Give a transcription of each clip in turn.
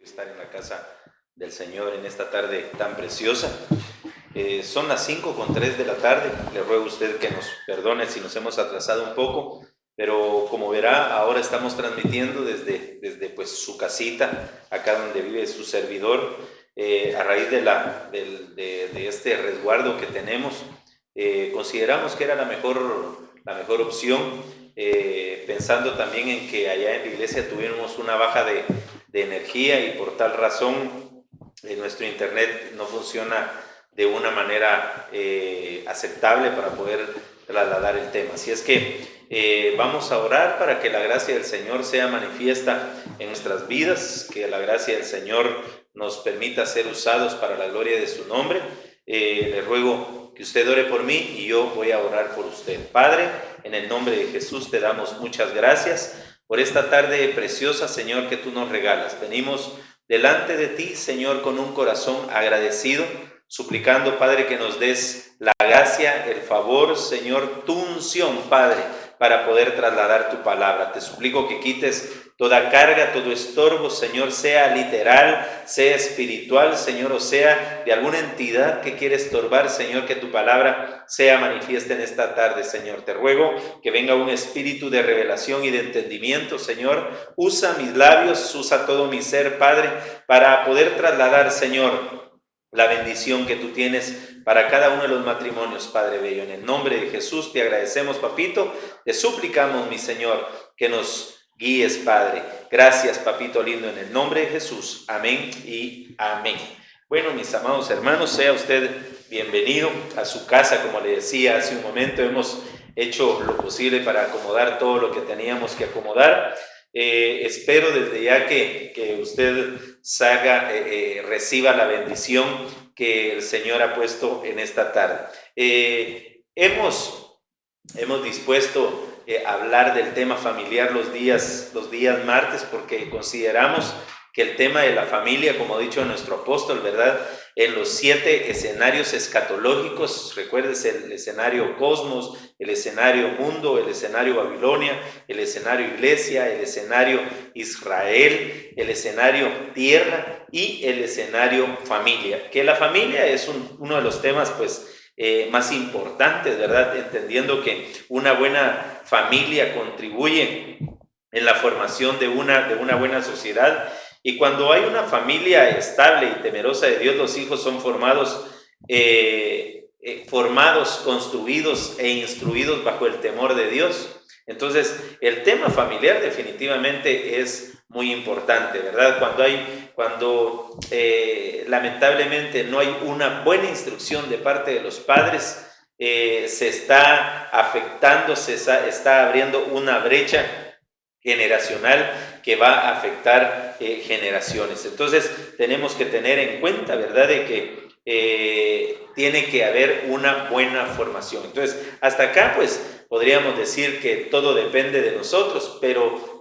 Estar en la casa del Señor en esta tarde tan preciosa. Son las 5:03 de la tarde. Le ruego a usted que nos perdone si nos hemos atrasado un poco, pero como verá, ahora estamos transmitiendo desde pues, su casita, acá donde vive su servidor, a raíz de este resguardo que tenemos. Consideramos que era la mejor opción, pensando también en que allá en la iglesia tuvimos una baja de energía y por tal razón nuestro internet no funciona de una manera aceptable para poder trasladar el tema. Así es que vamos a orar para que la gracia del Señor sea manifiesta en nuestras vidas, que la gracia del Señor nos permita ser usados para la gloria de su nombre. Le ruego que usted ore por mí y yo voy a orar por usted. Padre, en el nombre de Jesús te damos muchas gracias por esta tarde preciosa, Señor, que tú nos regalas. Venimos delante de ti, Señor, con un corazón agradecido, suplicando, Padre, que nos des la gracia, el favor, Señor, tu unción, Padre, para poder trasladar tu palabra. Te suplico que quites toda carga, todo estorbo, Señor, sea literal, sea espiritual, Señor, o sea de alguna entidad que quiere estorbar, Señor, que tu palabra sea manifiesta en esta tarde, Señor. Te ruego que venga un espíritu de revelación y de entendimiento, Señor. Usa mis labios, usa todo mi ser, Padre, para poder trasladar, Señor, la bendición que tú tienes para cada uno de los matrimonios, Padre bello. En el nombre de Jesús te agradecemos, papito. Te suplicamos, mi Señor, que nos guíes, Padre. Gracias, papito lindo, en el nombre de Jesús. Amén y amén. Bueno, mis amados hermanos, sea usted bienvenido a su casa. Como le decía hace un momento, hemos hecho lo posible para acomodar todo lo que teníamos que acomodar. Espero desde ya que usted reciba la bendición que el Señor ha puesto en esta tarde. Hemos dispuesto hablar del tema familiar los días martes, porque consideramos que el tema de la familia, como ha dicho nuestro apóstol, ¿verdad?, en los 7 escenarios escatológicos, recuérdese el escenario cosmos, el escenario mundo, el escenario Babilonia, el escenario iglesia, el escenario Israel, el escenario tierra y el escenario familia, que la familia es uno de los temas pues más importantes, ¿verdad?, entendiendo que una buena familia contribuye en la formación de una buena sociedad. Y cuando hay una familia estable y temerosa de Dios, los hijos son formados, construidos e instruidos bajo el temor de Dios. Entonces, el tema familiar definitivamente es muy importante, ¿verdad? Cuando lamentablemente no hay una buena instrucción de parte de los padres, se está afectando, se está abriendo una brecha generacional que va a afectar generaciones. Entonces tenemos que tener en cuenta, ¿verdad?, de que tiene que haber una buena formación. Entonces hasta acá pues podríamos decir que todo depende de nosotros, pero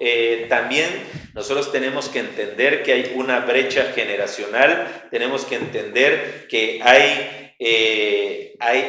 también nosotros tenemos que entender que hay una brecha generacional, tenemos que entender que hay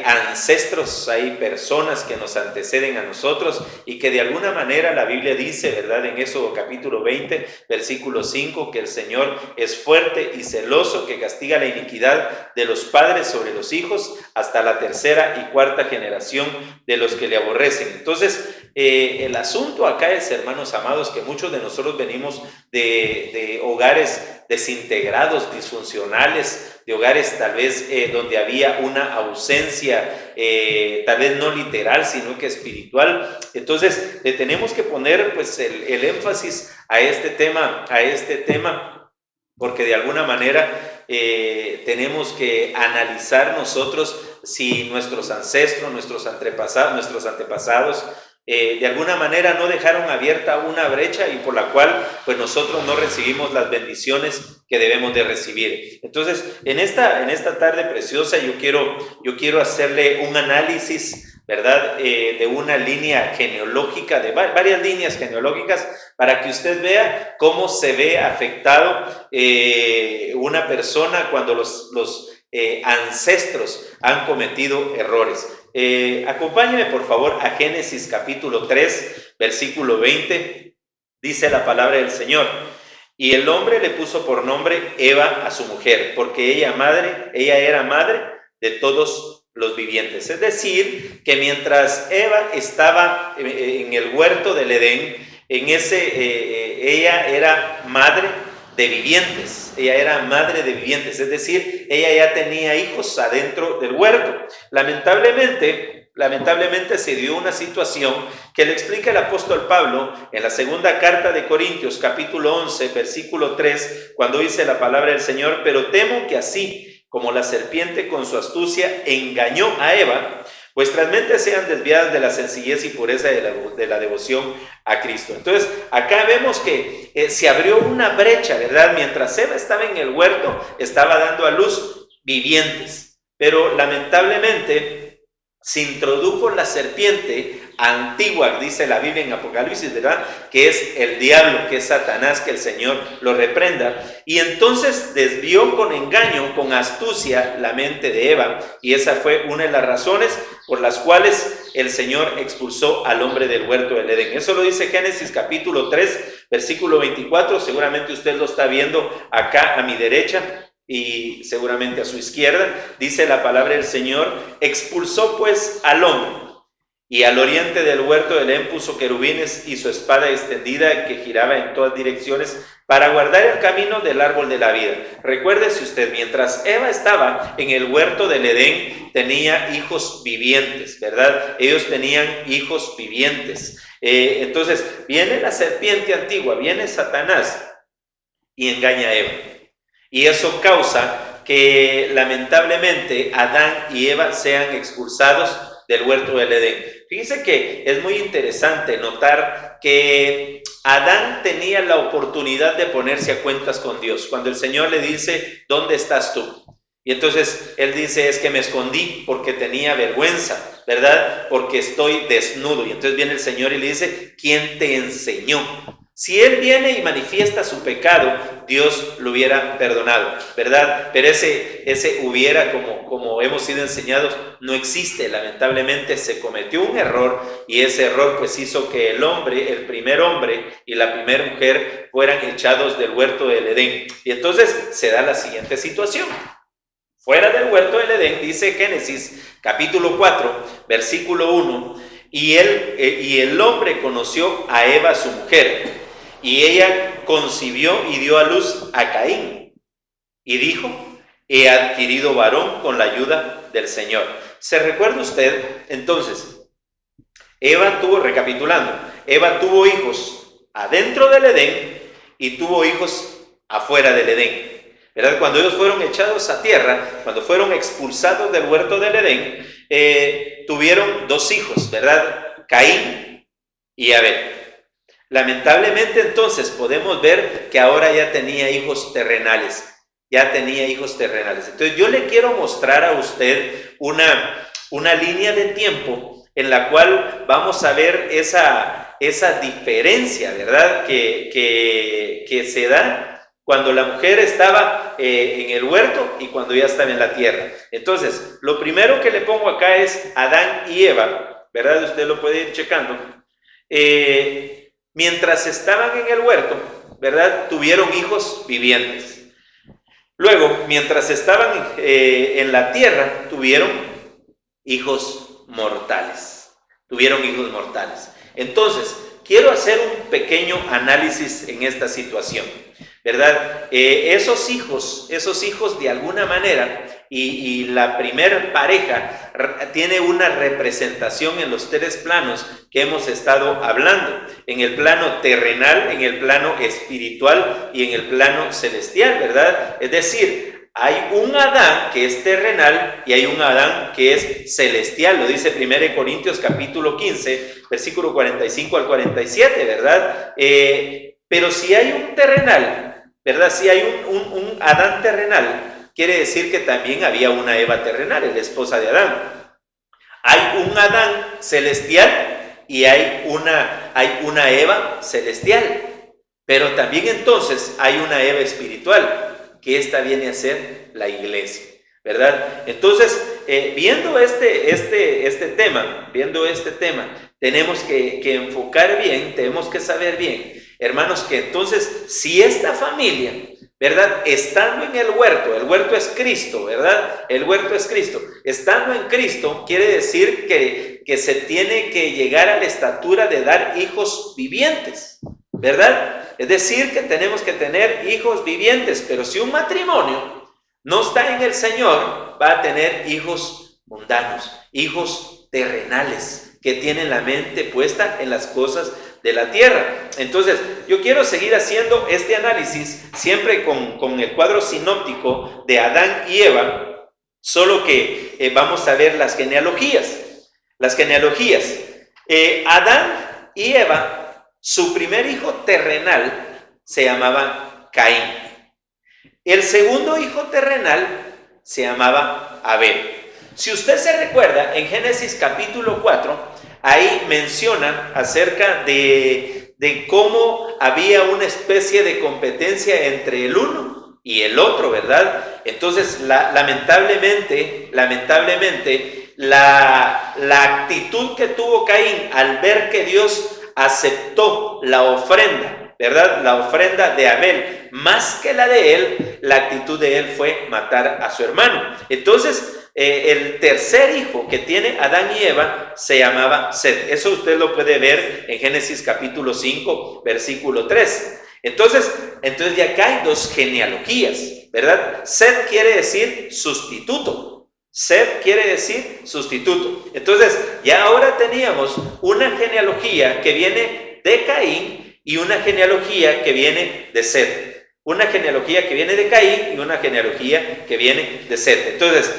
ancestros, hay personas que nos anteceden a nosotros y que de alguna manera la Biblia dice, ¿verdad?, en Éxodo capítulo 20, versículo 5, que el Señor es fuerte y celoso, que castiga la iniquidad de los padres sobre los hijos hasta la 3ª y 4ª generación de los que le aborrecen. Entonces, el asunto acá es, hermanos amados, que muchos de nosotros venimos de hogares desintegrados, disfuncionales, de hogares tal vez donde había una ausencia, tal vez no literal, sino que espiritual. Entonces le tenemos que poner pues el énfasis a este tema, porque de alguna manera tenemos que analizar nosotros si nuestros ancestros, nuestros antepasados, de alguna manera no dejaron abierta una brecha y por la cual pues nosotros no recibimos las bendiciones que debemos de recibir. Entonces en esta tarde preciosa yo quiero hacerle un análisis, ¿verdad?, de una línea genealógica, de varias líneas genealógicas, para que usted vea cómo se ve afectado una persona cuando los ancestros han cometido errores. Acompáñenme por favor a Génesis capítulo 3, versículo 20. Dice la palabra del Señor: Y el hombre le puso por nombre Eva a su mujer, porque ella era madre de todos los vivientes. Es decir, que mientras Eva estaba en el huerto del Edén, ella era madre de vivientes. Ella era madre de vivientes, es decir, ella ya tenía hijos adentro del huerto. Lamentablemente se dio una situación que le explica el apóstol Pablo en la segunda carta de Corintios, capítulo 11, versículo 3, cuando dice la palabra del Señor: pero temo que así como la serpiente con su astucia engañó a Eva, vuestras mentes sean desviadas de la sencillez y pureza de la devoción a Cristo. Entonces, acá vemos que se abrió una brecha, ¿verdad? Mientras Eva estaba en el huerto, estaba dando a luz vivientes, pero lamentablemente se introdujo la serpiente antigua, dice la Biblia en Apocalipsis, ¿verdad? Que es el diablo, que es Satanás, que el Señor lo reprenda. Y entonces desvió con engaño, con astucia, la mente de Eva. Y esa fue una de las razones por las cuales el Señor expulsó al hombre del huerto del Edén. Eso lo dice Génesis capítulo 3, versículo 24. Seguramente usted lo está viendo acá a mi derecha y seguramente a su izquierda. Dice la palabra del Señor: expulsó pues al hombre, y al oriente del huerto del Edén puso querubines y su espada extendida que giraba en todas direcciones para guardar el camino del árbol de la vida. Recuérdese usted, mientras Eva estaba en el huerto del Edén, tenía hijos vivientes, ¿verdad? Ellos tenían hijos vivientes. Entonces viene la serpiente antigua, viene Satanás y engaña a Eva. Y eso causa que lamentablemente Adán y Eva sean expulsados del huerto del Edén. Fíjense que es muy interesante notar que Adán tenía la oportunidad de ponerse a cuentas con Dios. Cuando el Señor le dice: ¿dónde estás tú? Y entonces él dice: es que me escondí porque tenía vergüenza, ¿verdad? Porque estoy desnudo. Y entonces viene el Señor y le dice: ¿quién te enseñó? Si él viene y manifiesta su pecado, Dios lo hubiera perdonado, ¿verdad? Pero ese hubiera, como hemos sido enseñados, no existe. Lamentablemente se cometió un error, y ese error pues hizo que el primer hombre y la primera mujer fueran echados del huerto del Edén. Y entonces se da la siguiente situación. Fuera del huerto del Edén, dice Génesis capítulo 4, versículo 1, y el hombre conoció a Eva su mujer, y ella concibió y dio a luz a Caín, y dijo: he adquirido varón con la ayuda del Señor. ¿Se recuerda usted? Entonces, recapitulando, Eva tuvo hijos adentro del Edén y tuvo hijos afuera del Edén, ¿verdad? Cuando ellos fueron echados a tierra, cuando fueron expulsados del huerto del Edén, tuvieron dos hijos, ¿verdad? Caín y Abel. Lamentablemente entonces podemos ver que ahora ya tenía hijos terrenales. Entonces yo le quiero mostrar a usted una línea de tiempo en la cual vamos a ver esa diferencia, ¿verdad? Que se da cuando la mujer estaba en el huerto y cuando ya estaba en la tierra. Entonces, lo primero que le pongo acá es Adán y Eva, ¿verdad? Usted lo puede ir checando. Mientras estaban en el huerto, ¿verdad? Tuvieron hijos vivientes. Luego, mientras estaban en la tierra, tuvieron hijos mortales. Entonces, quiero hacer un pequeño análisis en esta situación, ¿verdad? Esos hijos de alguna manera, y la primer pareja tiene una representación en los tres planos que hemos estado hablando: en el plano terrenal, en el plano espiritual y en el plano celestial, ¿verdad? Es decir, hay un Adán que es terrenal y hay un Adán que es celestial. Lo dice 1 Corintios capítulo 15, versículo 45 al 47, ¿verdad? Pero si hay un terrenal, ¿verdad? Si hay un Adán terrenal, quiere decir que también había una Eva terrenal, la esposa de Adán. Hay un Adán celestial y hay una Eva celestial. Pero también entonces hay una Eva espiritual, que esta viene a ser la iglesia, ¿verdad? Entonces, viendo este tema, tenemos que enfocar bien, tenemos que saber bien hermanos, que entonces si esta familia, ¿verdad? Estando en el huerto es Cristo, ¿verdad? El huerto es Cristo. Estando en Cristo quiere decir que se tiene que llegar a la estatura de dar hijos vivientes, ¿verdad? Es decir, que tenemos que tener hijos vivientes, pero si un matrimonio no está en el Señor, va a tener hijos mundanos, hijos terrenales, que tienen la mente puesta en las cosas de la tierra. Entonces, yo quiero seguir haciendo este análisis siempre con el cuadro sinóptico de Adán y Eva, solo que vamos a ver las genealogías. Las genealogías. Adán y Eva, su primer hijo terrenal se llamaba Caín. El segundo hijo terrenal se llamaba Abel. Si usted se recuerda, en Génesis capítulo 4, ahí menciona acerca de cómo había una especie de competencia entre el uno y el otro, ¿verdad? Entonces, lamentablemente, la actitud que tuvo Caín al ver que Dios aceptó la ofrenda, ¿verdad? La ofrenda de Abel, más que la de él, la actitud de él fue matar a su hermano. Entonces, el tercer hijo que tiene Adán y Eva se llamaba Set. Eso usted lo puede ver en Génesis capítulo 5, versículo 3. Entonces de acá hay dos genealogías, ¿verdad? Set quiere decir sustituto. Set quiere decir sustituto. Entonces, ya ahora teníamos una genealogía que viene de Caín y una genealogía que viene de Set. Una genealogía que viene de Caín y una genealogía que viene de Set. Entonces,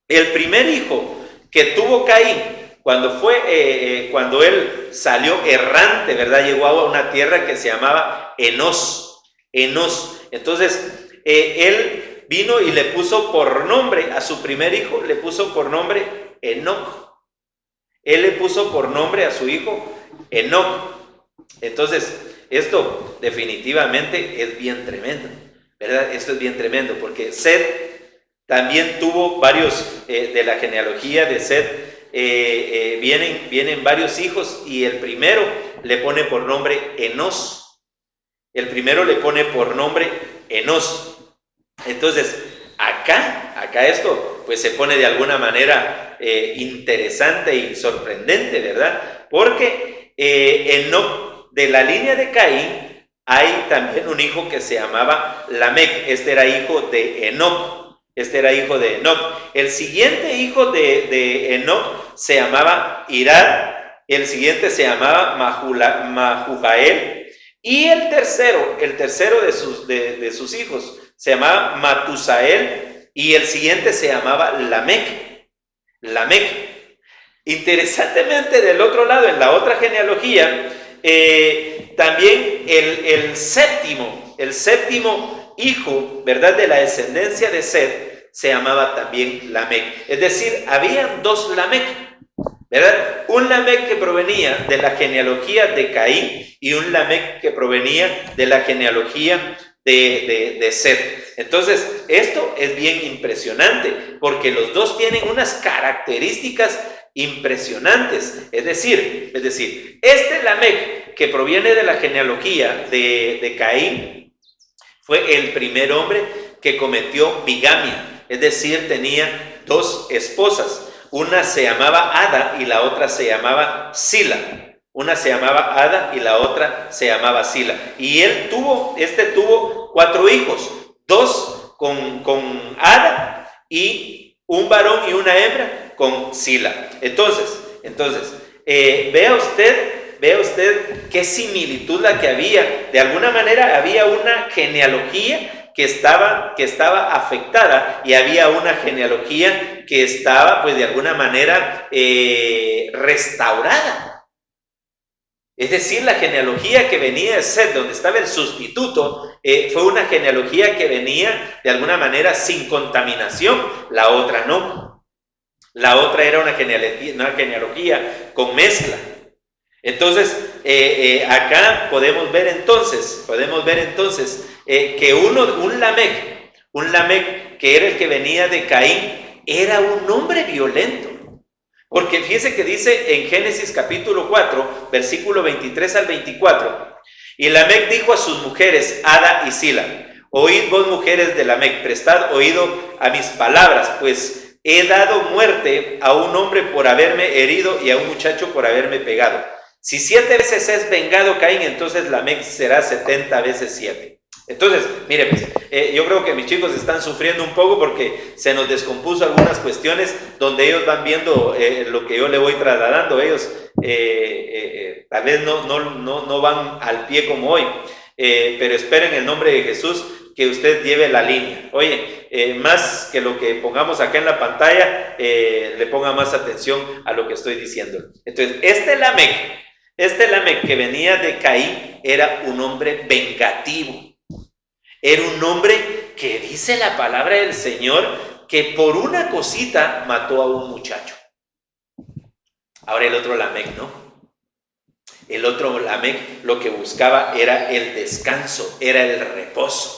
el primer hijo que tuvo Caín, cuando él salió errante, ¿verdad? Llegó a una tierra que se llamaba Enos. Entonces, él vino y le puso por nombre a su primer hijo, le puso por nombre Enoc. Él le puso por nombre a su hijo Enoc. Entonces, esto definitivamente es bien tremendo, ¿verdad? Esto es bien tremendo porque Set también tuvo varios, de la genealogía de Set, vienen varios hijos y el primero le pone por nombre Enos. Entonces, acá esto pues se pone de alguna manera interesante y sorprendente, ¿verdad? Porque Enoc, de la línea de Caín, hay también un hijo que se llamaba Lamec. Este era hijo de Enoc. El siguiente hijo de Enoc se llamaba Irad, el siguiente se llamaba Mahujael, y el tercero de sus hijos se llamaba Matusael, y el siguiente se llamaba Lamec. Interesantemente, del otro lado, en la otra genealogía, también el séptimo hijo, ¿verdad?, de la descendencia de Set, se llamaba también Lamec. Es decir, habían dos Lamec, ¿verdad? Un Lamec que provenía de la genealogía de Caín y un Lamec que provenía de la genealogía de Set. Entonces, esto es bien impresionante porque los dos tienen unas características impresionantes. Es decir, este Lamec que proviene de la genealogía de Caín fue el primer hombre que cometió bigamia. Es decir, tenía dos esposas. Una se llamaba Ada y la otra se llamaba Sila. Y este tuvo 4 hijos. 2 con Ada y un varón y una hembra con Sila. Entonces, vea usted qué similitud la que había. De alguna manera había una genealogía que estaba afectada y había una genealogía que estaba, pues, de alguna manera restaurada. Es decir, la genealogía que venía de Set, donde estaba el sustituto, fue una genealogía que venía de alguna manera sin contaminación. La otra no. La otra era una genealogía con mezcla. Entonces, acá podemos ver entonces que un Lamec, que era el que venía de Caín, era un hombre violento. Porque fíjese que dice en Génesis capítulo 4, versículo 23 al 24, Y Lamec dijo a sus mujeres, Ada y Sila: oíd vos, mujeres de Lamec, prestad oído a mis palabras, pues he dado muerte a un hombre por haberme herido y a un muchacho por haberme pegado. Si 7 veces es vengado Caín, entonces Lamec será 70 veces 7. Entonces, mire, pues, yo creo que mis chicos están sufriendo un poco porque se nos descompuso algunas cuestiones donde ellos van viendo lo que yo le voy trasladando. Ellos tal vez no van al pie como hoy, pero espero en el nombre de Jesús que usted lleve la línea. Oye, más que lo que pongamos acá en la pantalla, le ponga más atención a lo que estoy diciendo. Entonces, este Lamec que venía de Caín era un hombre vengativo. Era un hombre que dice la palabra del Señor que por una cosita mató a un muchacho. Ahora el otro Lamec, ¿no? El otro Lamec lo que buscaba era el descanso, era el reposo.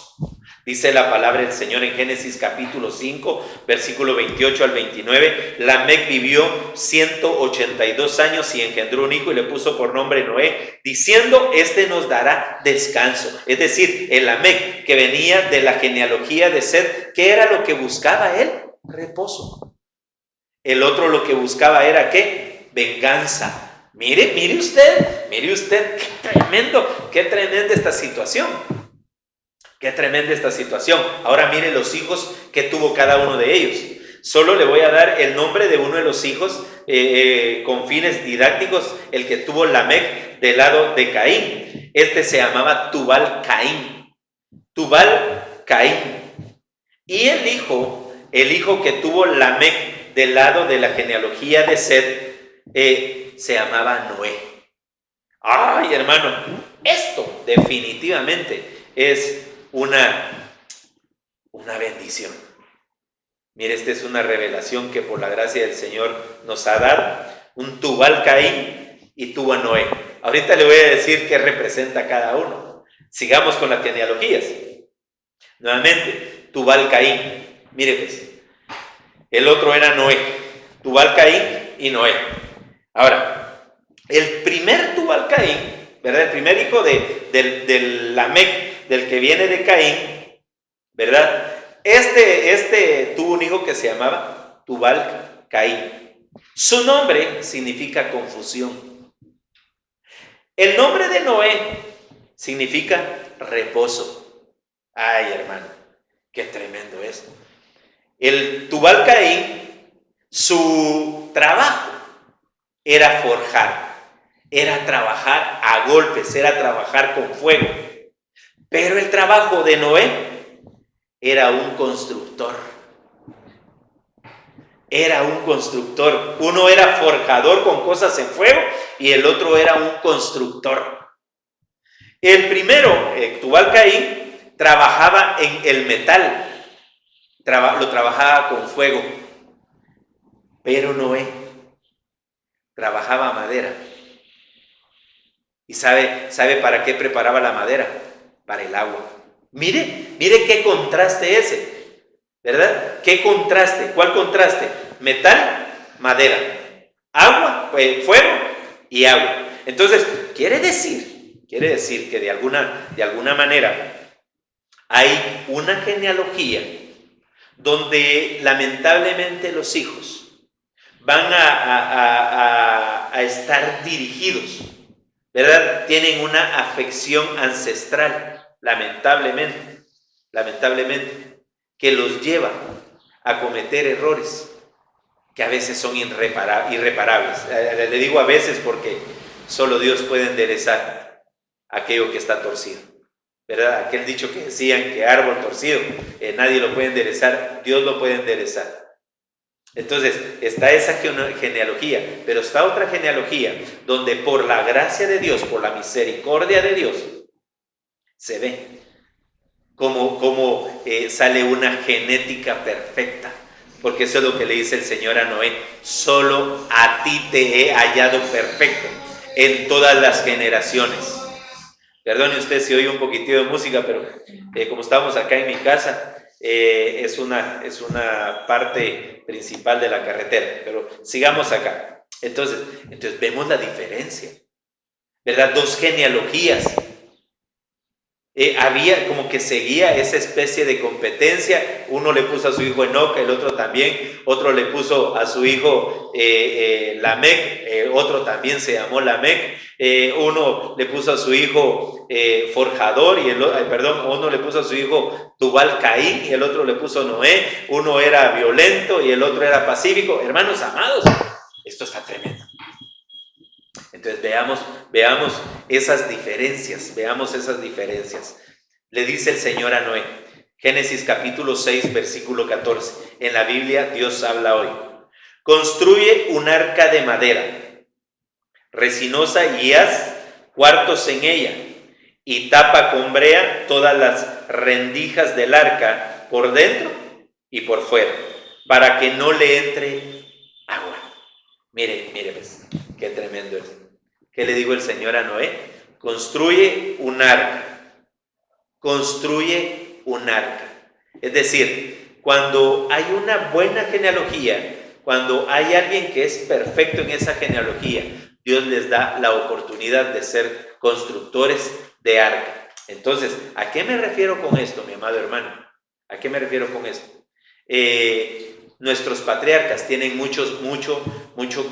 Dice la palabra del Señor en Génesis capítulo 5, versículo 28 al 29. Lamec vivió 182 años y engendró un hijo y le puso por nombre Noé, diciendo: este nos dará descanso. Es decir, el Lamec que venía de la genealogía de Set, ¿qué era lo que buscaba él? Reposo. El otro lo que buscaba era ¿qué? Venganza. Mire usted, qué tremenda esta situación. Qué tremenda esta situación. Ahora mire los hijos que tuvo cada uno de ellos. Solo le voy a dar el nombre de uno de los hijos con fines didácticos, el que tuvo Lamec del lado de Caín. Este se llamaba Tubal Caín. Tubal Caín. Y el hijo que tuvo Lamec del lado de la genealogía de Set se llamaba Noé. Ay, hermano, esto definitivamente es una bendición. Mire, esta es una revelación que por la gracia del Señor nos ha dado. Un Tubal Caín y tuvo a Noé. Ahorita le voy a decir qué representa cada uno. Sigamos con las genealogías. Nuevamente, Tubal Caín. Mire pues, el otro era Noé. Tubal Caín y Noé. Ahora, el primer Tubal Caín, ¿verdad? El primer hijo del Lamec, del que viene de Caín, ¿verdad? Este tuvo un hijo que se llamaba Tubal Caín. Su nombre significa confusión. El nombre de Noé significa reposo. Ay, hermano, qué tremendo esto. El Tubal Caín, su trabajo era forjar, era trabajar a golpes, era trabajar con fuego. Pero el trabajo de Noé era un constructor. Era un constructor. Uno era forjador con cosas en fuego y el otro era un constructor. El primero, Tubal Caín, trabajaba en el metal. Lo trabajaba con fuego. Pero Noé trabajaba madera. ¿Y sabe para qué preparaba la madera? Para el agua. Mire qué contraste ese, ¿verdad? ¿Qué contraste? ¿Cuál contraste? Metal, madera, agua, fuego y agua. Entonces, quiere decir que de alguna manera hay una genealogía donde lamentablemente los hijos van a estar dirigidos, ¿verdad? Tienen una afección ancestral. Lamentablemente, que los lleva a cometer errores que a veces son irreparables. Le digo a veces porque solo Dios puede enderezar aquello que está torcido, ¿verdad? Aquel dicho que decían que árbol torcido, nadie lo puede enderezar, Dios lo puede enderezar. Entonces, está esa genealogía, pero está otra genealogía donde por la gracia de Dios, por la misericordia de Dios, se ve cómo sale una genética perfecta, porque eso es lo que le dice el Señor a Noé: solo a ti te he hallado perfecto en todas las generaciones. Perdone usted si oye un poquitito de música, pero como estamos acá en mi casa, es una parte principal de la carretera, pero sigamos acá. Entonces vemos la diferencia, ¿verdad? Dos genealogías. había como que seguía esa especie de competencia. Uno le puso a su hijo Enoc, el otro también, otro le puso a su hijo Lamec, otro también se llamó Lamec, uno le puso a su hijo Forjador, y uno le puso a su hijo Tubal Caín, y el otro le puso Noé. Uno era violento y el otro era pacífico. Hermanos amados, esto está tremendo. Entonces veamos esas diferencias, Le dice el Señor a Noé, Génesis capítulo 6, versículo 14. En la Biblia Dios habla hoy. Construye un arca de madera, resinosa, y haz cuartos en ella, y tapa con brea todas las rendijas del arca por dentro y por fuera, para que no le entre agua. Mire, pues, qué tremendo es. ¿Qué le digo el Señor a Noé? Construye un arca. Es decir, cuando hay una buena genealogía, cuando hay alguien que es perfecto en esa genealogía, Dios les da la oportunidad de ser constructores de arca. Entonces, ¿a qué me refiero con esto, mi amado hermano? ¿A qué me refiero con esto? Nuestros patriarcas tienen mucho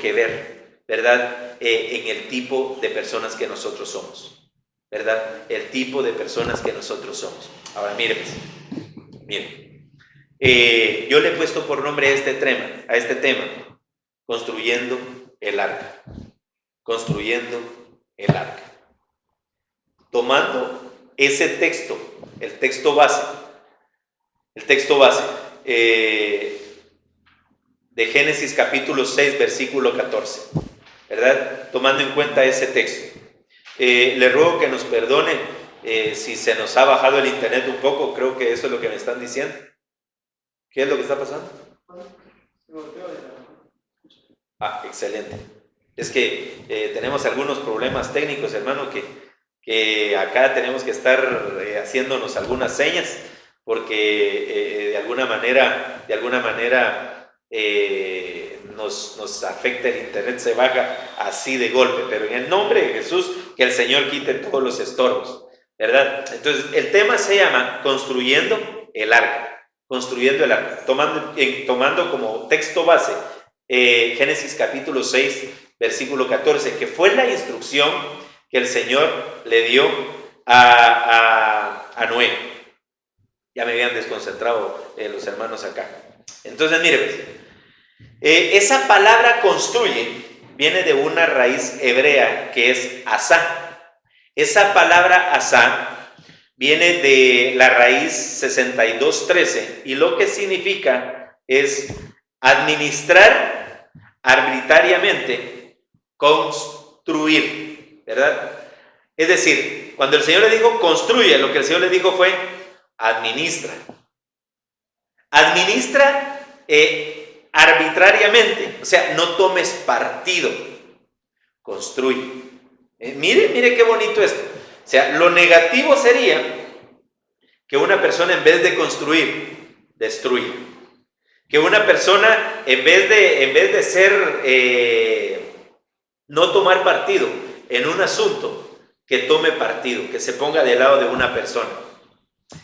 que ver, ¿verdad? En el tipo de personas que nosotros somos, ¿verdad? El tipo de personas que nosotros somos. Ahora, miren, yo le he puesto por nombre a este tema, construyendo el arca. Tomando ese texto, el texto base de Génesis capítulo 6, versículo 14, ¿verdad? Tomando en cuenta ese texto. Le ruego que nos perdone si se nos ha bajado el internet un poco. Creo que eso es lo que me están diciendo. ¿Qué es lo que está pasando? Excelente. Es que tenemos algunos problemas técnicos, hermano, que acá tenemos que estar haciéndonos algunas señas, porque de alguna manera nos afecta el internet, se baja así de golpe. Pero en el nombre de Jesús, que el Señor quite todos los estorbos, ¿verdad? Entonces, el tema se llama Construyendo el arca. Tomando como texto base Génesis capítulo 6, versículo 14, que fue la instrucción que el Señor le dio a Noé. Ya me habían desconcentrado los hermanos acá. Entonces, mire, esa palabra construye viene de una raíz hebrea que es asá. Esa palabra asá viene de la raíz 6213, y lo que significa es administrar arbitrariamente, construir, ¿verdad? Es decir, cuando el Señor le dijo construye, lo que el Señor le dijo fue administra. Administra arbitrariamente, o sea, no tomes partido, construye. Mire qué bonito esto. O sea, lo negativo sería que una persona, en vez de construir, destruya. Que una persona, en vez de ser, no tomar partido en un asunto, que tome partido, que se ponga del lado de una persona.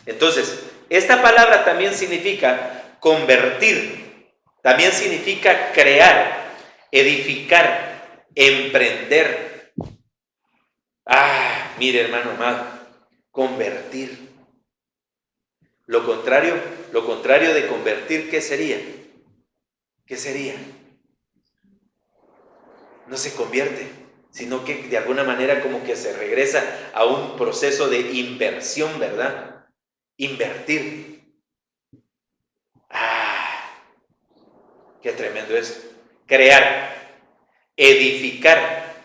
Entonces, esta palabra también significa convertir, también significa crear, edificar, emprender. Mire, hermano amado, convertir. Lo contrario de convertir, ¿qué sería? No se convierte, sino que de alguna manera como que se regresa a un proceso de inversión, ¿verdad? Invertir. Qué tremendo es. Crear, edificar,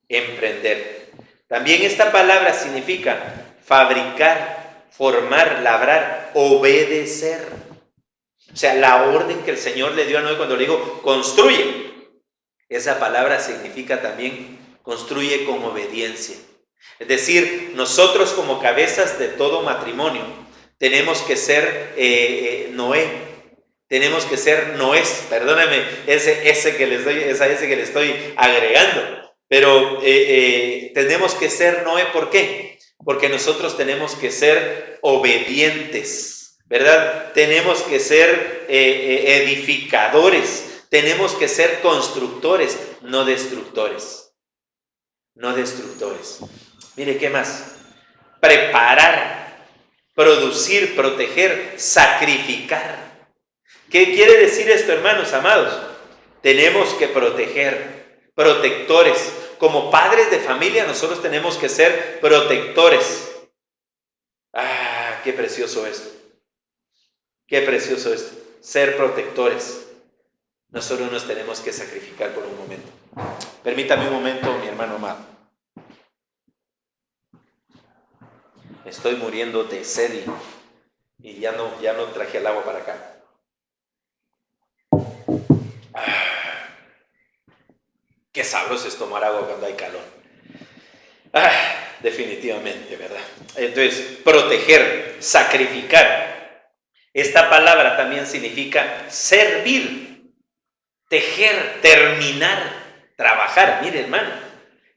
emprender. También esta palabra significa fabricar, formar, labrar, obedecer. O sea, la orden que el Señor le dio a Noé cuando le dijo, construye. Esa palabra significa también construye con obediencia. Es decir, nosotros como cabezas de todo matrimonio tenemos que ser tenemos que ser Noés, perdóname, ese que le estoy agregando, pero tenemos que ser Noé. ¿Por qué? porque nosotros tenemos que ser obedientes, ¿verdad? Tenemos que ser edificadores, tenemos que ser constructores, no destructores. No destructores. Mire, ¿qué más? Preparar, producir, proteger, sacrificar. ¿Qué quiere decir esto, hermanos amados? Tenemos que proteger, protectores. Como padres de familia, nosotros tenemos que ser protectores. ¡Ah, qué precioso esto! ¡Qué precioso esto! Ser protectores. Nosotros nos tenemos que sacrificar por un momento. Permítame un momento, mi hermano amado. Estoy muriendo de sed y ya no traje el agua para acá. Qué sabroso es tomar agua cuando hay calor. Definitivamente, ¿verdad? Entonces, proteger, sacrificar. Esta palabra también significa servir, tejer, terminar, trabajar. Mire, hermano.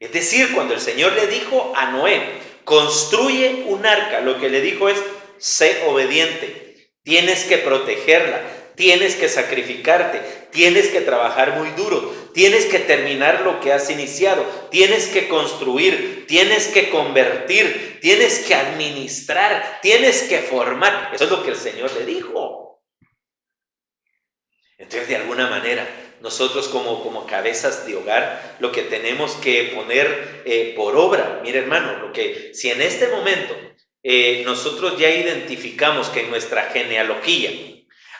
Es decir, cuando el Señor le dijo a Noé, construye un arca, lo que le dijo es, sé obediente, tienes que protegerla, tienes que sacrificarte, tienes que trabajar muy duro, tienes que terminar lo que has iniciado, tienes que construir, tienes que convertir, tienes que administrar, tienes que formar. Eso es lo que el Señor le dijo. Entonces, de alguna manera, nosotros como cabezas de hogar, lo que tenemos que poner por obra, mire hermano, si en este momento nosotros ya identificamos que en nuestra genealogía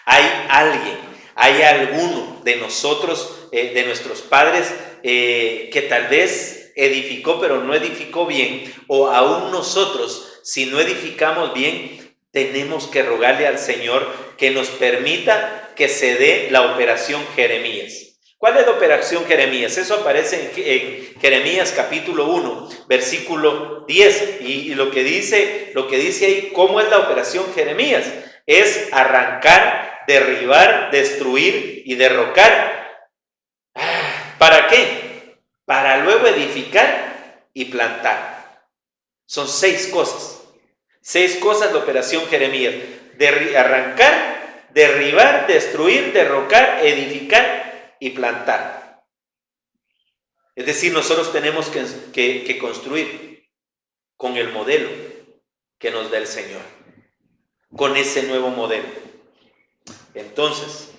hay alguno de nosotros, de nuestros padres, que tal vez edificó pero no edificó bien, o aún nosotros, si no edificamos bien, tenemos que rogarle al Señor que nos permita que se dé la operación Jeremías. ¿Cuál es la operación Jeremías? Eso aparece en Jeremías capítulo 1, versículo 10. Y lo que dice ahí, ¿cómo es la operación Jeremías? Es arrancar, derribar, destruir y derrocar. ¿Para qué? Para luego edificar y plantar. Son 6 cosas. 6 cosas de operación Jeremías. Arrancar, derribar, destruir, derrocar, edificar y plantar. Es decir, nosotros tenemos que construir con el modelo que nos da el Señor, con ese nuevo modelo. Entonces,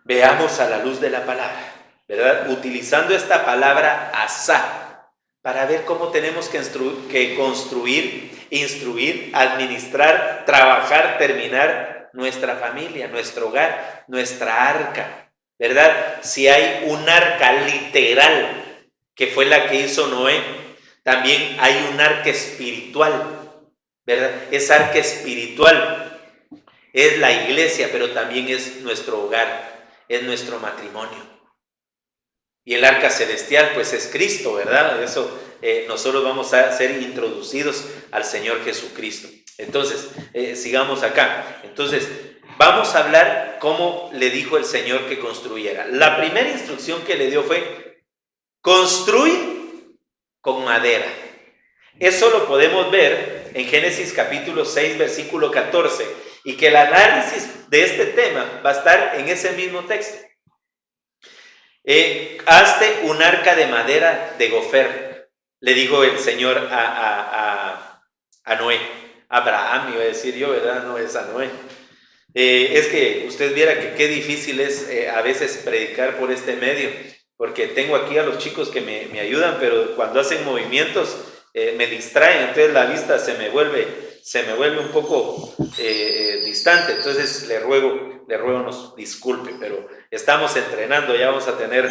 veamos a la luz de la palabra, ¿verdad? Utilizando esta palabra asá, para ver cómo tenemos que construir, instruir, administrar, trabajar, terminar nuestra familia, nuestro hogar, nuestra arca, ¿verdad? Si hay un arca literal, que fue la que hizo Noé, también hay un arca espiritual, ¿verdad? Esa arca espiritual es la iglesia, pero también es nuestro hogar, es nuestro matrimonio. Y el arca celestial, pues es Cristo, ¿verdad? Eso, nosotros vamos a ser introducidos al Señor Jesucristo. Entonces, sigamos acá. Entonces, vamos a hablar cómo le dijo el Señor que construyera. La primera instrucción que le dio fue, construye con madera. Eso lo podemos ver en Génesis capítulo 6, versículo 14, y que el análisis de este tema va a estar en ese mismo texto. Hazte un arca de madera de gofer, le dijo el Señor a Noé. Abraham iba a decir yo, ¿verdad? No es a Noé. Es que usted viera que qué difícil es a veces predicar por este medio, porque tengo aquí a los chicos que me ayudan, pero cuando hacen movimientos me distraen, entonces la vista se me vuelve un poco distante. Entonces le ruego nos disculpe, pero estamos entrenando, ya vamos a tener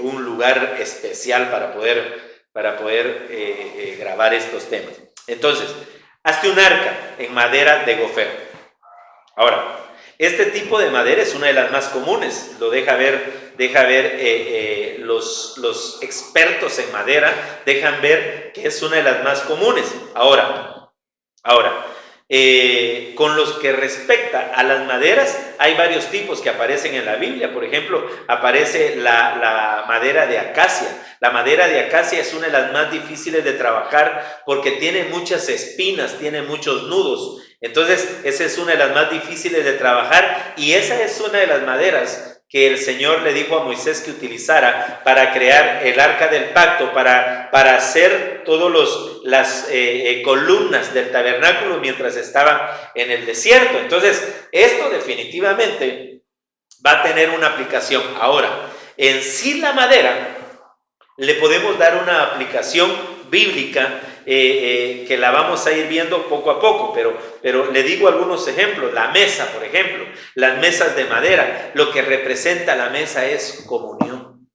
un lugar especial para poder grabar estos temas. Entonces, hazte un arca en madera de gofer. Ahora, este tipo de madera es una de las más comunes, lo deja ver los expertos en madera, dejan ver que es una de las más comunes. Ahora, con los que respecta a las maderas, hay varios tipos que aparecen en la Biblia. Por ejemplo, aparece la madera de acacia. La madera de acacia es una de las más difíciles de trabajar porque tiene muchas espinas, tiene muchos nudos. Entonces, esa es una de las más difíciles de trabajar y esa es una de las maderas que el Señor le dijo a Moisés que utilizara para crear el arca del pacto, para hacer todas las columnas del tabernáculo mientras estaba en el desierto. Entonces, esto definitivamente va a tener una aplicación. Ahora, en sí la madera le podemos dar una aplicación bíblica que la vamos a ir viendo poco a poco, pero le digo algunos ejemplos. La mesa, por ejemplo, las mesas de madera, lo que representa la mesa es comunión.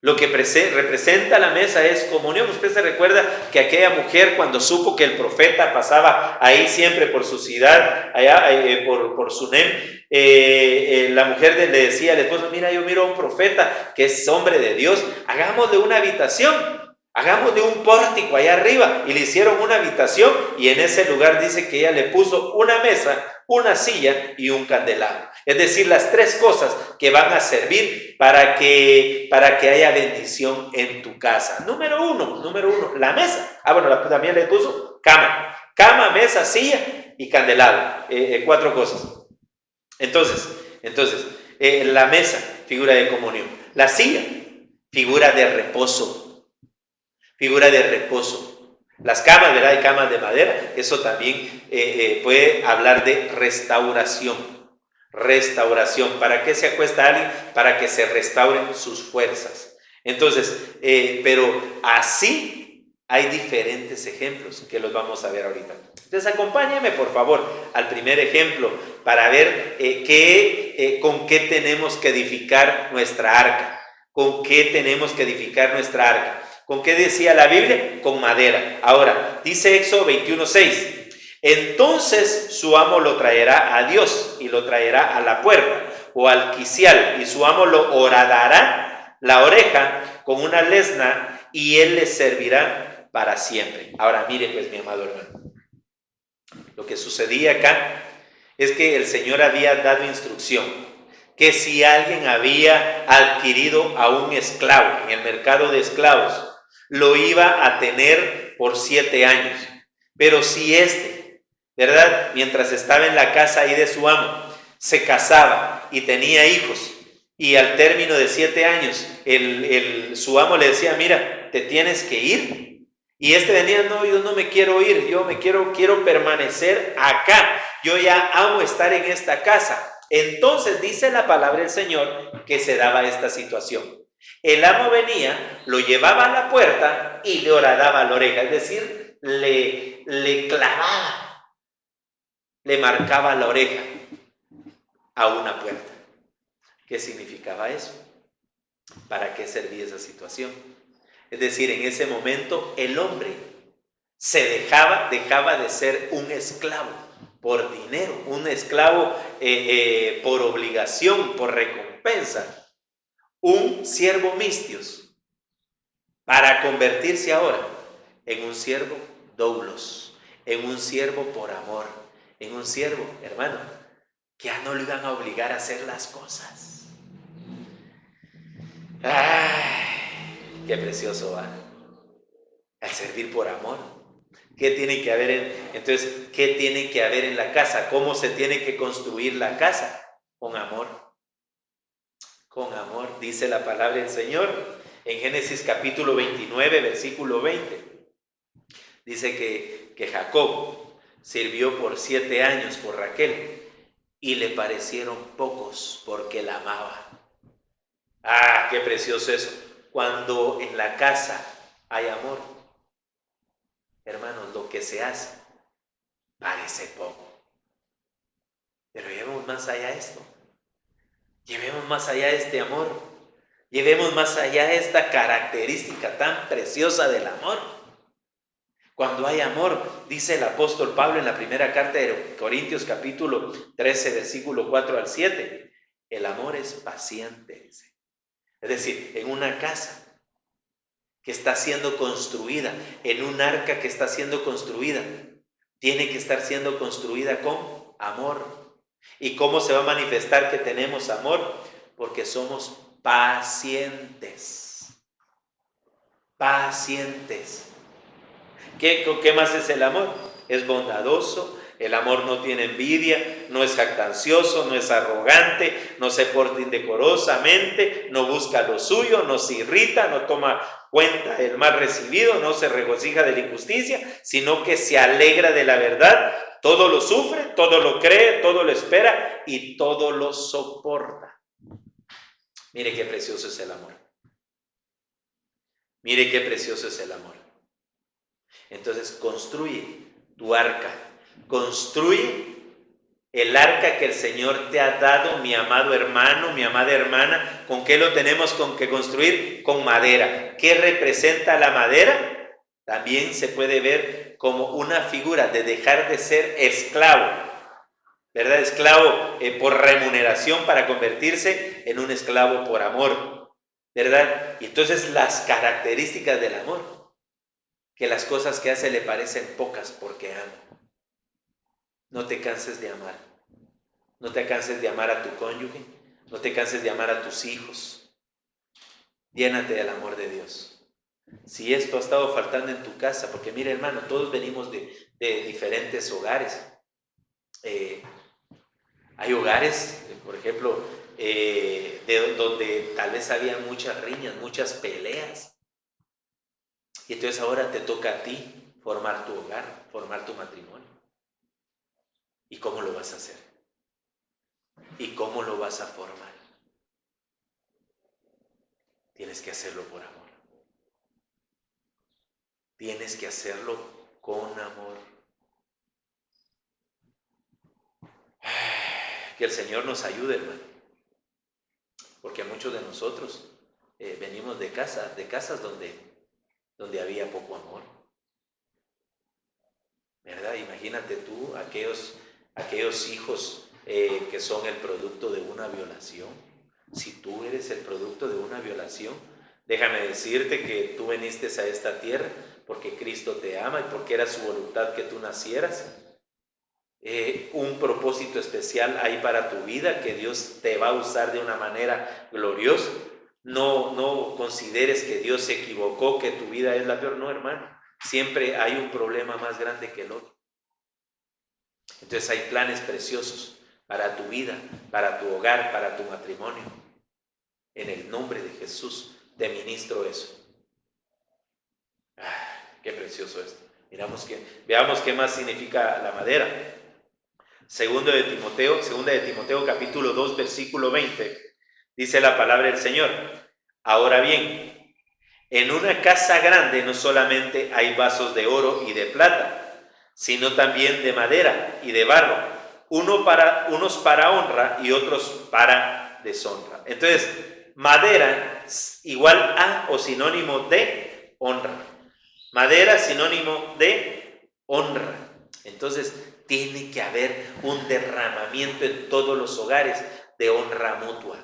Lo que representa la mesa es comunión. Usted se recuerda que aquella mujer, cuando supo que el profeta pasaba ahí siempre por su ciudad, allá por Sunem, la mujer le decía al esposo: mira, yo miro a un profeta que es hombre de Dios, hagámosle una habitación, hagámosle un pórtico allá arriba. Y le hicieron una habitación y en ese lugar dice que ella le puso una mesa, una silla y un candelabro. Es decir, las tres cosas que van a servir para que haya bendición en tu casa. Número uno, la mesa. También le puso cama, mesa, silla y candelabro. 4 cosas. Entonces, la mesa, figura de comunión. La silla, figura de reposo. Las camas, ¿verdad? Hay camas de madera. Eso también puede hablar de restauración. ¿Para qué se acuesta alguien? Para que se restauren sus fuerzas. Entonces, pero así hay diferentes ejemplos que los vamos a ver ahorita. Entonces, acompáñenme por favor al primer ejemplo para ver con qué tenemos que edificar nuestra arca. ¿Con qué tenemos que edificar nuestra arca? ¿Con qué decía la Biblia? Con madera. Ahora, dice Éxodo 21:6. Entonces su amo lo traerá a Dios y lo traerá a la puerta o al quicial, y su amo lo horadará la oreja con una lesna y él le servirá para siempre. Ahora mire pues, mi amado hermano, lo que sucedía acá es que el Señor había dado instrucción que si alguien había adquirido a un esclavo en el mercado de esclavos, lo iba a tener por 7 años. Pero si ¿verdad? Mientras estaba en la casa ahí de su amo, se casaba y tenía hijos, y al término de 7 años, su amo le decía: mira, te tienes que ir. Y venía: no, yo no me quiero ir, yo quiero permanecer acá, yo ya amo estar en esta casa. Entonces dice la palabra del Señor que se daba esta situación. El amo venía, lo llevaba a la puerta y le horadaba la oreja, es decir, le clavaba, le marcaba la oreja a una puerta. ¿Qué significaba eso? ¿Para qué servía esa situación? Es decir, en ese momento el hombre dejaba de ser un esclavo por dinero, un esclavo por obligación, por recompensa, un siervo mistios, para convertirse ahora en un siervo doulos, en un siervo por amor, en un siervo, hermano, que ya no lo iban a obligar a hacer las cosas. ¡Ay! ¡Qué precioso va! Al servir por amor. ¿Qué tiene que haber ¿qué tiene que haber en la casa? ¿Cómo se tiene que construir la casa? Con amor. Con amor, dice la palabra del Señor en Génesis capítulo 29, versículo 20. Dice que Jacob sirvió por 7 años por Raquel y le parecieron pocos porque la amaba. ¡Ah, qué precioso eso! Cuando en la casa hay amor, hermanos, lo que se hace parece poco. Pero llevemos más allá esto. Llevemos más allá este amor. Llevemos más allá esta característica tan preciosa del amor. Cuando hay amor, dice el apóstol Pablo en la primera carta de Corintios capítulo 13, versículo 4 al 7, el amor es paciente, dice. Es decir, en una casa que está siendo construida, en un arca que está siendo construida, tiene que estar siendo construida con amor. ¿Y cómo se va a manifestar que tenemos amor? Porque somos pacientes. pacientes. ¿Qué más es el amor? Es bondadoso, el amor no tiene envidia, no es jactancioso, no es arrogante, no se porta indecorosamente, no busca lo suyo, no se irrita, no toma cuenta del mal recibido, no se regocija de la injusticia, sino que se alegra de la verdad, todo lo sufre, todo lo cree, todo lo espera y todo lo soporta. Mire qué precioso es el amor. Mire qué precioso es el amor. Entonces construye tu arca, construye el arca que el Señor te ha dado, mi amado hermano, mi amada hermana. ¿Con qué lo tenemos que construir? Con madera. ¿Qué representa la madera? También se puede ver como una figura de dejar de ser esclavo, ¿verdad? Esclavo por remuneración para convertirse en un esclavo por amor, ¿verdad? Y entonces las características del amor. Que las cosas que hace le parecen pocas porque ama. No te canses de amar. No te canses de amar a tu cónyuge. No te canses de amar a tus hijos. Llénate del amor de Dios. Si esto ha estado faltando en tu casa, porque mira hermano, todos venimos de diferentes hogares. Hay hogares, por ejemplo, donde tal vez había muchas riñas, muchas peleas. Y entonces ahora te toca a ti formar tu hogar, formar tu matrimonio. ¿Y cómo lo vas a hacer? ¿Y cómo lo vas a formar? Tienes que hacerlo por amor. Tienes que hacerlo con amor. Que el Señor nos ayude, hermano. Porque muchos de nosotros venimos de casas donde había poco amor. ¿Verdad? Imagínate tú aquellos hijos que son el producto de una violación. Si tú eres el producto de una violación, déjame decirte que tú viniste a esta tierra porque Cristo te ama y porque era su voluntad que tú nacieras. Un propósito especial hay para tu vida, que Dios te va a usar de una manera gloriosa. No consideres que Dios se equivocó, que tu vida es la peor. No, hermano. Siempre hay un problema más grande que el otro. Entonces hay planes preciosos para tu vida, para tu hogar, para tu matrimonio. En el nombre de Jesús te ministro eso. Qué precioso esto. Veamos qué más significa la madera. Segunda de Timoteo capítulo 2 versículo 20. Dice la palabra del Señor: ahora bien, en una casa grande no solamente hay vasos de oro y de plata, sino también de madera y de barro, unos para honra y otros para deshonra. Entonces, madera igual a o sinónimo de honra. Madera sinónimo de honra. Entonces, tiene que haber un derramamiento en todos los hogares de honra mutua.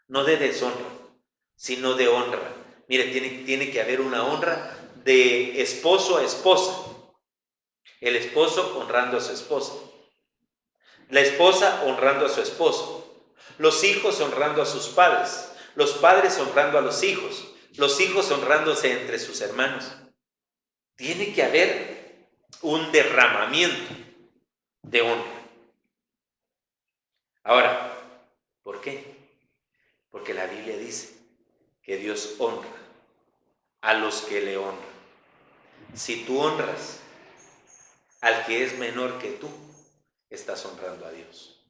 No de deshonra, sino de honra. Mire, tiene que haber una honra de esposo a esposa. El esposo honrando a su esposa. La esposa honrando a su esposo. Los hijos honrando a sus padres. Los padres honrando a los hijos. Los hijos honrándose entre sus hermanos. Tiene que haber un derramamiento de honra. Ahora, ¿por qué? Porque la Biblia dice que Dios honra a los que le honran. Si tú honras al que es menor que tú, estás honrando a Dios.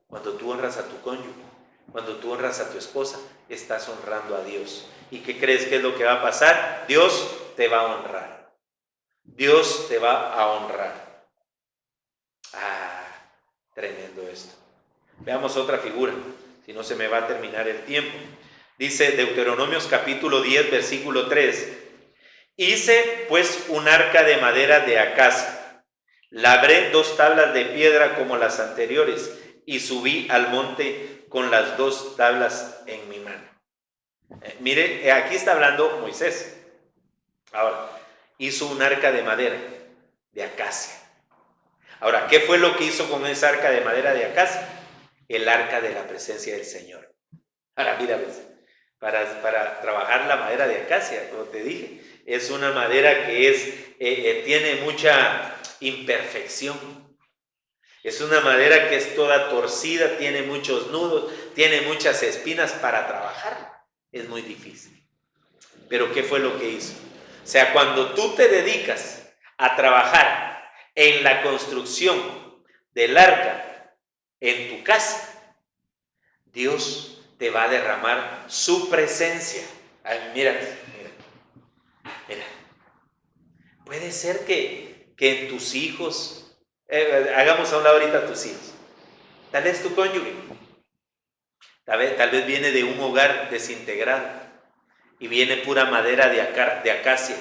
Cuando tú honras a tu cónyuge, cuando tú honras a tu esposa, estás honrando a Dios. ¿Y qué crees que es lo que va a pasar? Dios te va a honrar. Dios te va a honrar. Tremendo esto. Veamos otra figura, si no se me va a terminar el tiempo. Dice Deuteronomios capítulo 10, versículo 3. Hice pues un arca de madera de acacia. Labré 2 tablas de piedra como las anteriores y subí al monte con las 2 tablas en mi mano. Mire, aquí está hablando Moisés. Ahora, hizo un arca de madera de acacia. Ahora, ¿qué fue lo que hizo con esa arca de madera de acacia? El arca de la presencia del Señor. Ahora, mira, ¿ves? para trabajar la madera de acacia, como te dije. Es una madera que tiene mucha imperfección. Es una madera que es toda torcida, tiene muchos nudos, tiene muchas espinas para trabajar. Es muy difícil. Pero ¿qué fue lo que hizo? O sea, cuando tú te dedicas a trabajar en la construcción del arca en tu casa, Dios te va a derramar su presencia. Ay, mira. Puede ser que en tus hijos, hagamos a un lado ahorita a tus hijos, tal vez tu cónyuge, tal vez viene de un hogar desintegrado y viene pura madera de acacia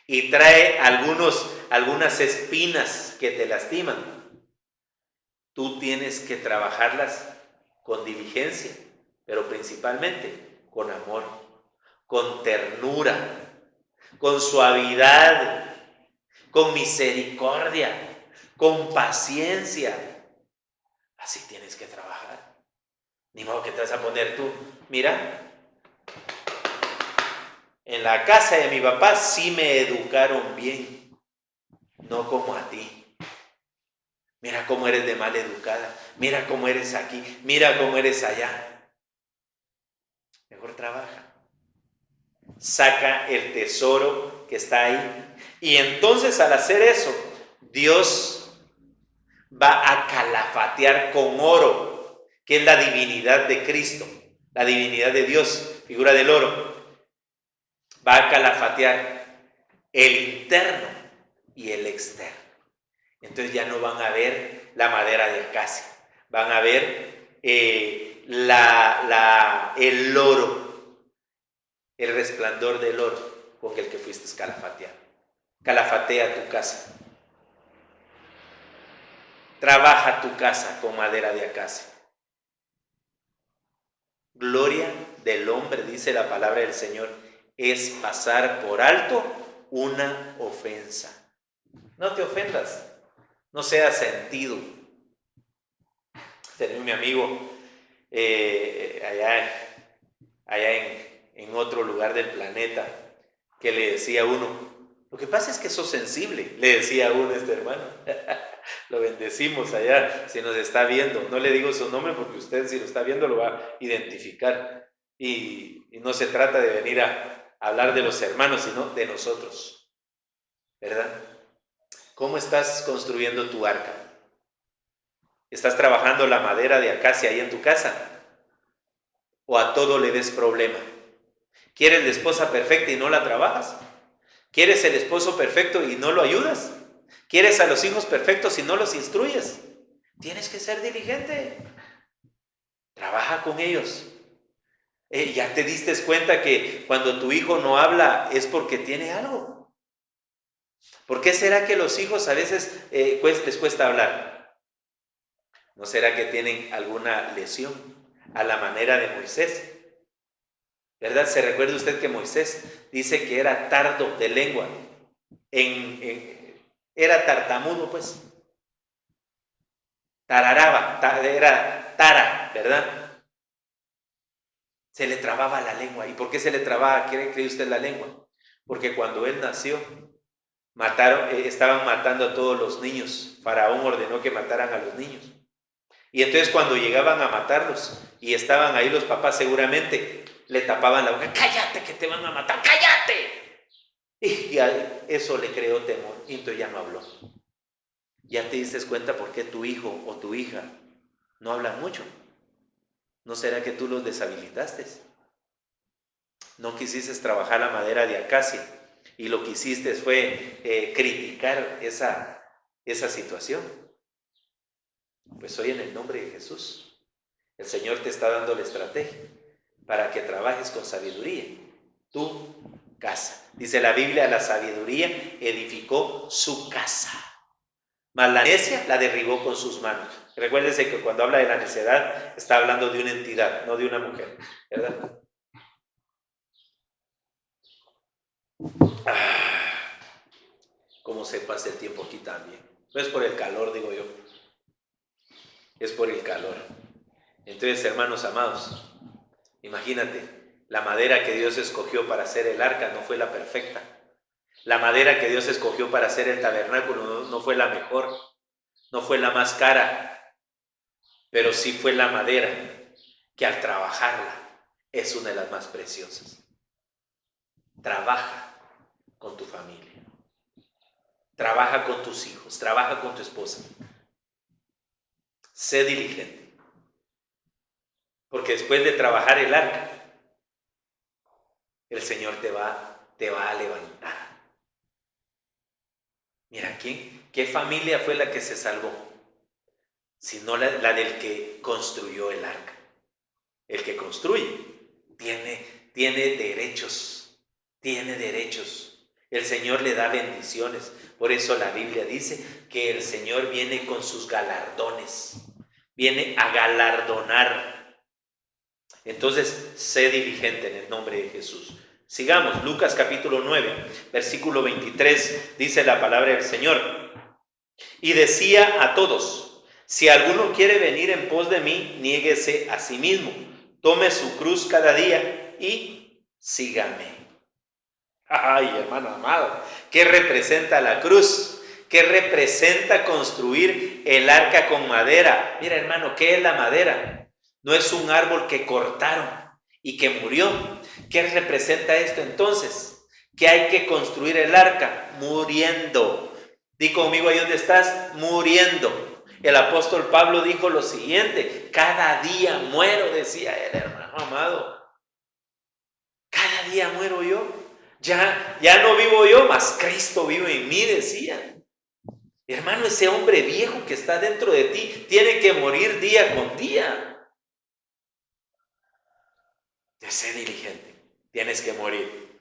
y trae algunas espinas que te lastiman. Tú tienes que trabajarlas con diligencia, pero principalmente con amor, con ternura, con suavidad, con misericordia, con paciencia. Así tienes que trabajar. Ni modo que te vas a poner tú. Mira, en la casa de mi papá sí me educaron bien, no como a ti. Mira cómo eres de mal educada, mira cómo eres aquí, mira cómo eres allá. Mejor trabaja. Saca el tesoro que está ahí. Y entonces al hacer eso, Dios va a calafatear con oro, que es la divinidad de Cristo, la divinidad de Dios, figura del oro. Va a calafatear el interno y el externo. Entonces ya no van a ver la madera de acacia, van a ver el oro, el resplandor del oro con el que fuiste calafateado. Calafatea tu casa. Trabaja tu casa con madera de acacia. Gloria del hombre, dice la palabra del Señor, es pasar por alto una ofensa. No te ofendas, no seas sentido. Tenía mi amigo allá en otro lugar del planeta que le decía a uno, lo que pasa es que sos sensible, le decía a uno este hermano. Lo bendecimos allá, si nos está viendo. No le digo su nombre porque usted, si lo está viendo, lo va a identificar. Y no se trata de venir a hablar de los hermanos, sino de nosotros, ¿verdad? ¿Cómo estás construyendo tu arca? ¿Estás trabajando la madera de acacia ahí en tu casa? ¿O a todo le ves problema? ¿Quieres la esposa perfecta y no la trabajas? ¿Quieres el esposo perfecto y no lo ayudas? ¿Quieres a los hijos perfectos y no los instruyes? Tienes que ser diligente. Trabaja con ellos. ¿Ya te diste cuenta que cuando tu hijo no habla es porque tiene algo? ¿Por qué será que los hijos a veces les cuesta hablar? ¿No será que tienen alguna lesión a la manera de Moisés? ¿Verdad? ¿Se recuerda usted que Moisés dice que era tardo de lengua? Era tartamudo, pues. Tararaba, era tara, ¿verdad? Se le trababa la lengua. ¿Y por qué se le trababa, cree usted, la lengua? Porque cuando él nació, estaban matando a todos los niños. Faraón ordenó que mataran a los niños. Y entonces cuando llegaban a matarlos y estaban ahí los papás, seguramente le tapaban la boca. ¡Cállate que te van a matar! ¡Cállate! Y eso le creó temor. Y entonces ya no habló. ¿Ya te diste cuenta por qué tu hijo o tu hija no hablan mucho? ¿No será que tú los deshabilitaste? No quisiste trabajar la madera de acacia y lo que hiciste fue criticar esa situación. Pues hoy en el nombre de Jesús, el Señor te está dando la estrategia para que trabajes con sabiduría. Tu casa. Dice la Biblia, la sabiduría edificó su casa, mas la necia la derribó con sus manos. Recuérdense que cuando habla de la necedad, está hablando de una entidad, no de una mujer, ¿verdad? Cómo se pasa el tiempo aquí también. No es por el calor, digo yo. Es por el calor. Entonces, hermanos amados, imagínate, La madera que Dios escogió para hacer el arca no fue la perfecta. La madera que Dios escogió para hacer el tabernáculo no fue la mejor, no fue la más cara, pero sí fue la madera que al trabajarla es una de las más preciosas. Trabaja con tu familia, trabaja con tus hijos, trabaja con tu esposa. Sé diligente, porque después de trabajar el arca, el Señor te va a levantar. Mira, ¿qué familia fue la que se salvó? Sino la del que construyó el arca. El que construye tiene derechos, tiene derechos. El Señor le da bendiciones. Por eso la Biblia dice que el Señor viene con sus galardones, viene a galardonar. Entonces, sé diligente en el nombre de Jesús. Sigamos, Lucas capítulo 9, versículo 23, dice la palabra del Señor. Y decía a todos: si alguno quiere venir en pos de mí, niéguese a sí mismo, tome su cruz cada día y sígame. Ay, hermano amado, ¿qué representa la cruz? ¿Qué representa construir el arca con madera? Mira, hermano, ¿qué es la madera? No es un árbol que cortaron y que murió. ¿Qué representa esto entonces? Que hay que construir el arca muriendo. Di conmigo ahí donde estás, muriendo. El apóstol Pablo dijo lo siguiente: cada día muero, decía él, hermano amado. Cada día muero yo. Ya no vivo yo, mas Cristo vive en mí, decía. Hermano, ese hombre viejo que está dentro de ti tiene que morir día con día. Sé diligente, tienes que morir.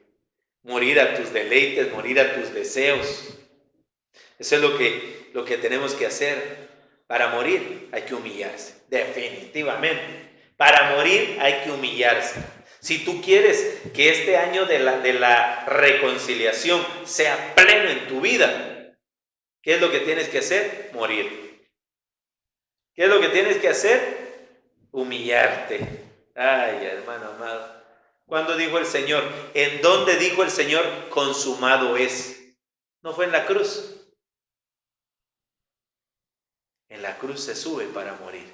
Morir a tus deleites, morir a tus deseos. Eso es lo que tenemos que hacer. Para morir hay que humillarse, definitivamente. Para morir hay que humillarse. Si tú quieres que este año de la reconciliación sea pleno en tu vida, ¿qué es lo que tienes que hacer? Morir. ¿Qué es lo que tienes que hacer? Humillarte. Ay, hermano amado. ¿Cuándo dijo el Señor? ¿En dónde dijo el Señor? Consumado es. ¿No fue en la cruz? En la cruz se sube para morir.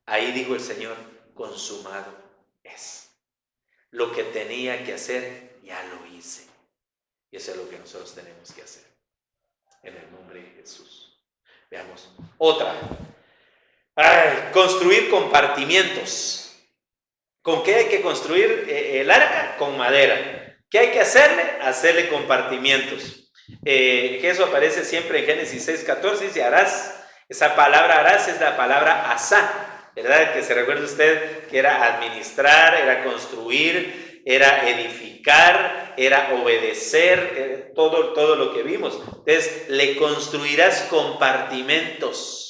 Ahí dijo el Señor: consumado es. Lo que tenía que hacer, ya lo hice. Y eso es lo que nosotros tenemos que hacer. En el nombre de Jesús. Veamos. Otra. Construir compartimientos. ¿Con qué hay que construir el arca? Con madera. ¿Qué hay que hacerle? Hacerle compartimientos. Que eso aparece siempre en Génesis 6:14. Dice harás. Esa palabra harás es la palabra asá, ¿verdad? Que se recuerda usted que era administrar, era construir, era edificar, era obedecer, todo lo que vimos. Entonces, le construirás compartimentos.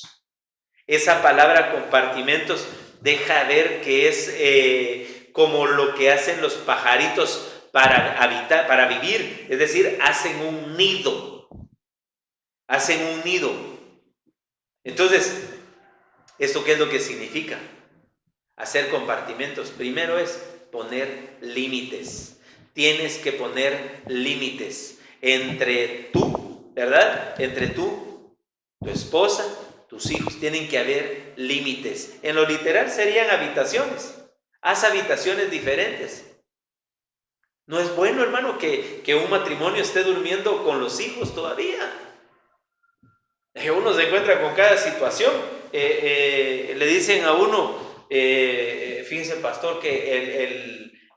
Esa palabra compartimentos deja ver que es como lo que hacen los pajaritos para habitar, para vivir. Es decir, hacen un nido. Hacen un nido. Entonces, ¿esto qué es lo que significa? Hacer compartimentos. Primero es poner límites. Tienes que poner límites entre tú, ¿verdad? Entre tú, tu esposa, tus hijos. Tienen que haber límites. En lo literal serían habitaciones. Haz habitaciones diferentes. No es bueno, hermano, que un matrimonio esté durmiendo con los hijos todavía. Uno se encuentra con cada situación. Le dicen a uno, fíjense, pastor, que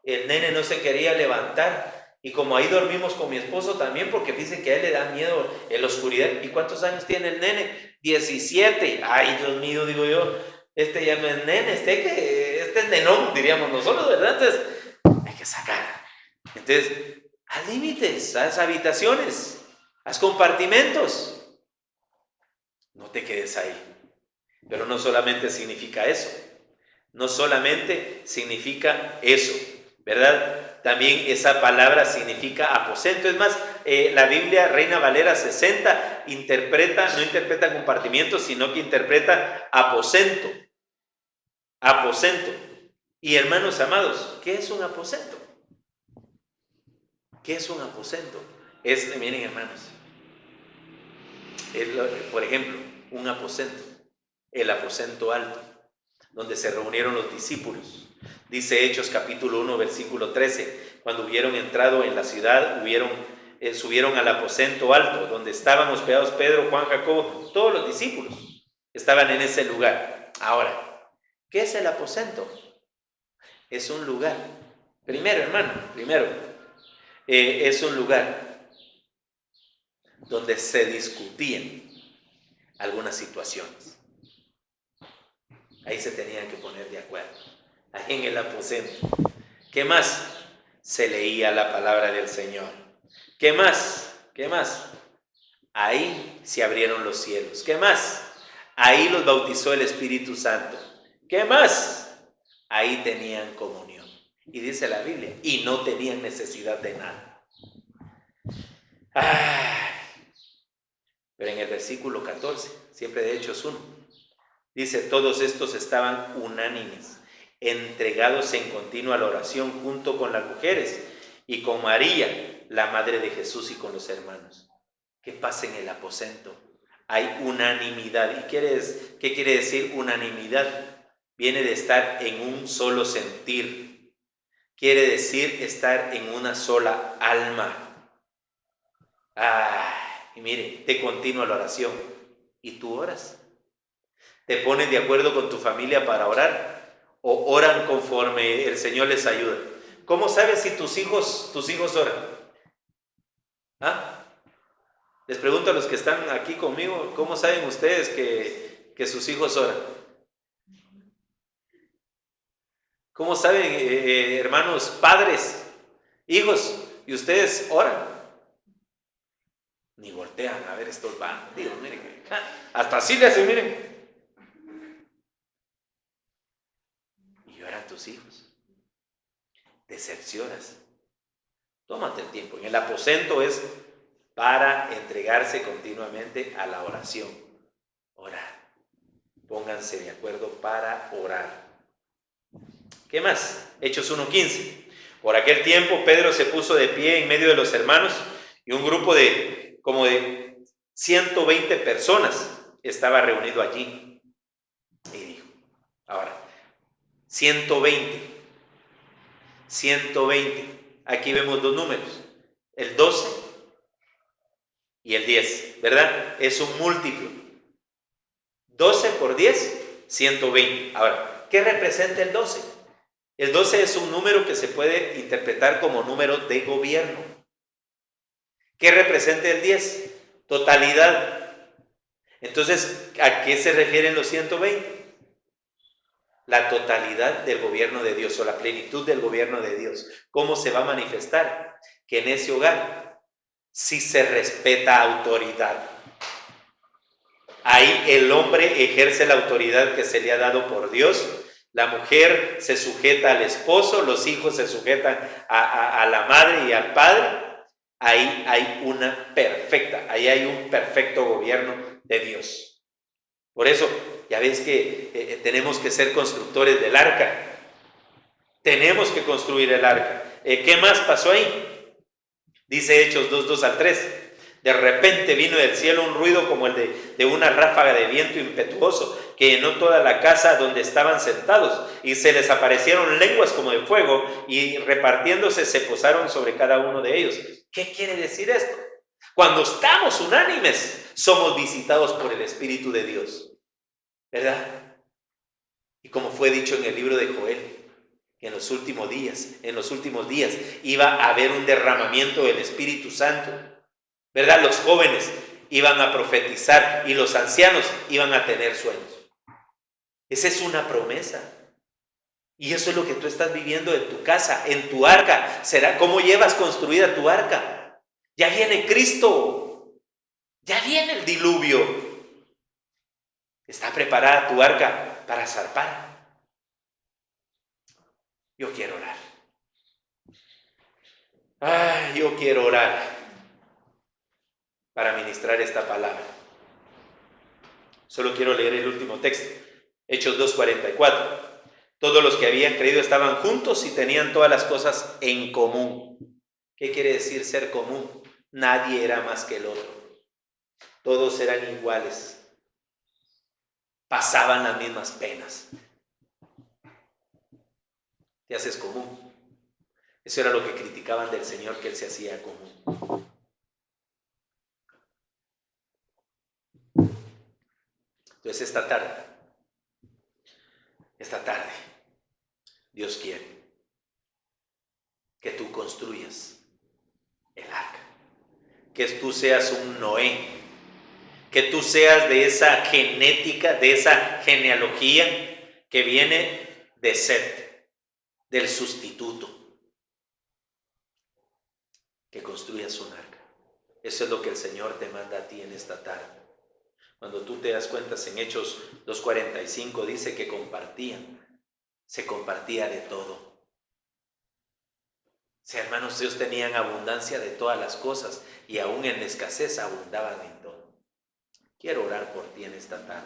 el nene no se quería levantar. Y como ahí dormimos con mi esposo también, porque dicen que a él le da miedo en la oscuridad. ¿Y cuántos años tiene el nene? 17. Ay, Dios mío, digo yo, este ya no es nene, este es nenón, diríamos nosotros, ¿verdad? Entonces, hay que sacar. Entonces, haz límites, haz habitaciones, haz compartimentos. No te quedes ahí. Pero no solamente significa eso. No solamente significa eso, ¿verdad? También esa palabra significa aposento. Es más, la Biblia Reina Valera 60 no interpreta compartimiento, sino que interpreta aposento. Aposento. Y hermanos amados, ¿qué es un aposento? ¿Qué es un aposento? Miren hermanos, por ejemplo, un aposento, el aposento alto, donde se reunieron los discípulos. Dice Hechos capítulo 1, versículo 13, cuando hubieron entrado en la ciudad, subieron al aposento alto, donde estaban hospedados Pedro, Juan, Jacobo, todos los discípulos estaban en ese lugar. Ahora, ¿qué es el aposento? Es un lugar, primero, es un lugar donde se discutían algunas situaciones. Ahí se tenían que poner de acuerdo, ahí en el aposento. ¿Qué más? Se leía la palabra del Señor. ¿Qué más? Ahí se abrieron los cielos. ¿Qué más? Ahí los bautizó el Espíritu Santo. ¿Qué más? Ahí tenían comunión. Y dice la Biblia, y no tenían necesidad de nada. Pero en el versículo 14, siempre de Hechos 1, dice, todos estos estaban unánimes, entregados en continua a la oración junto con las mujeres y con María, la madre de Jesús, y con los hermanos. ¿Qué pasa en el aposento? Hay unanimidad. ¿Y qué quiere decir unanimidad? Viene de estar en un solo sentir. Quiere decir estar en una sola alma. Y mire, te continúa la oración. ¿Y tú oras? ¿Te pones de acuerdo con tu familia para orar? ¿O oran conforme el Señor les ayuda? ¿Cómo sabes si tus hijos oran? Les pregunto a los que están aquí conmigo, ¿cómo saben ustedes que sus hijos oran? ¿Cómo saben, hermanos, padres, hijos, y ustedes oran? Ni voltean a ver estos bandidos, miren, hasta así le hacen, miren. Y oran tus hijos. Te cercioras. Tómate el tiempo. En el aposento es para entregarse continuamente a la oración. Orar. Pónganse de acuerdo para orar. ¿Qué más? Hechos 1:15. Por aquel tiempo Pedro se puso de pie en medio de los hermanos y un grupo de como de 120 personas estaba reunido allí. Y dijo, ahora, 120. Aquí vemos dos números, el 12 y el 10, ¿verdad? Es un múltiplo. 12 por 10, 120. Ahora, ¿qué representa el 12? El 12 es un número que se puede interpretar como número de gobierno. ¿Qué representa el 10? Totalidad. Entonces, ¿a qué se refieren los 120? La totalidad del gobierno de Dios o la plenitud del gobierno de Dios. ¿Cómo se va a manifestar? Que en ese hogar sí se respeta autoridad. Ahí el hombre ejerce la autoridad que se le ha dado por Dios. La mujer se sujeta al esposo, los hijos se sujetan a la madre y al padre. Ahí hay ahí hay un perfecto gobierno de Dios. Por eso, ya ves que tenemos que ser constructores del arca. Tenemos que construir el arca. ¿Qué más pasó ahí? Dice Hechos 2:2-3. De repente vino del cielo un ruido como el de una ráfaga de viento impetuoso que llenó toda la casa donde estaban sentados, y se les aparecieron lenguas como de fuego, y repartiéndose se posaron sobre cada uno de ellos. ¿Qué quiere decir esto? Cuando estamos unánimes, somos visitados por el Espíritu de Dios, ¿verdad? Y como fue dicho en el libro de Joel, que en los últimos días iba a haber un derramamiento del Espíritu Santo, ¿verdad? Los jóvenes iban a profetizar y los ancianos iban a tener sueños. Esa es una promesa. Y eso es lo que tú estás viviendo en tu casa, en tu arca. ¿Cómo llevas construida tu arca? Ya viene Cristo. Ya viene el diluvio. ¿Está preparada tu arca para zarpar? Yo quiero orar. Yo quiero orar para ministrar esta palabra. Solo quiero leer el último texto, Hechos 2:44. Todos los que habían creído estaban juntos y tenían todas las cosas en común. ¿Qué quiere decir ser común? Nadie era más que el otro. Todos eran iguales. Pasaban las mismas penas. Te haces común. Eso era lo que criticaban del Señor, que Él se hacía común. Entonces esta tarde, Dios quiere que tú construyas el arca, que tú seas un Noé, que tú seas de esa genética, de esa genealogía que viene de Set, del sustituto, que construyas un arca. Eso es lo que el Señor te manda a ti en esta tarde. Cuando tú te das cuenta, en Hechos 2:45 dice que se compartía de todo. Si hermanos, ellos tenían abundancia de todas las cosas y aún en la escasez abundaban en todo. Quiero orar por ti en esta tarde.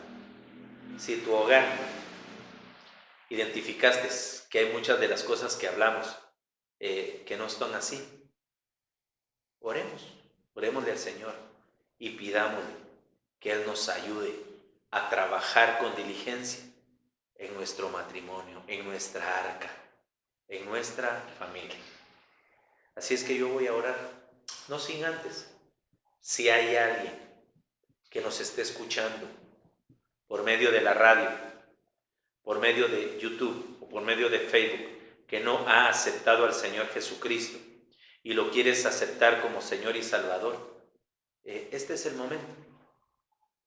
Si tu hogar identificaste que hay muchas de las cosas que hablamos que no están así, orémosle al Señor y pidámosle que Él nos ayude a trabajar con diligencia en nuestro matrimonio, en nuestra arca, en nuestra familia. Así es que yo voy a orar, no sin antes, si hay alguien que nos esté escuchando por medio de la radio, por medio de YouTube o por medio de Facebook, que no ha aceptado al Señor Jesucristo y lo quieres aceptar como Señor y Salvador, este es el momento.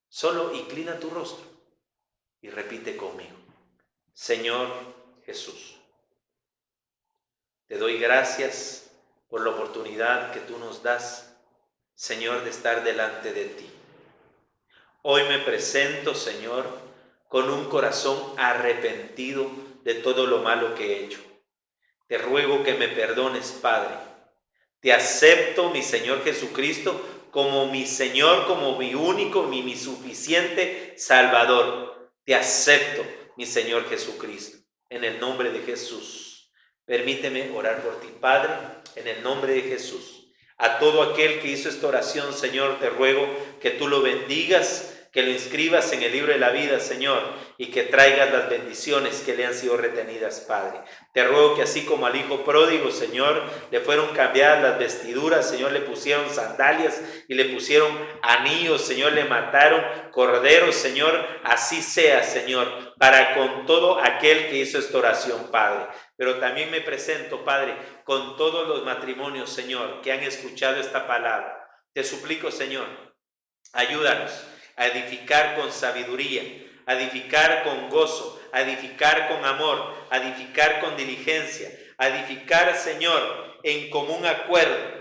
Solo inclina tu rostro y repite conmigo: Señor Jesús, te doy gracias por la oportunidad que tú nos das, Señor, de estar delante de ti. Hoy me presento, Señor, con un corazón arrepentido de todo lo malo que he hecho. Te ruego que me perdones, Padre. Te acepto, mi Señor Jesucristo, como mi Señor, como mi único, mi suficiente Salvador. Te acepto, mi Señor Jesucristo, en el nombre de Jesús. Permíteme orar por ti, Padre, en el nombre de Jesús. A todo aquel que hizo esta oración, Señor, te ruego que tú lo bendigas, que lo inscribas en el libro de la vida, Señor, y que traigas las bendiciones que le han sido retenidas, Padre. Te ruego que así como al hijo pródigo, Señor, le fueron cambiadas las vestiduras, Señor, le pusieron sandalias y le pusieron anillos, Señor, le mataron corderos, Señor, así sea, Señor, para con todo aquel que hizo esta oración, Padre. Pero también me presento, Padre, con todos los matrimonios, Señor, que han escuchado esta palabra. Te suplico, Señor, ayúdanos a edificar con sabiduría, a edificar con gozo, a edificar con amor, a edificar con diligencia, a edificar, Señor, en común acuerdo.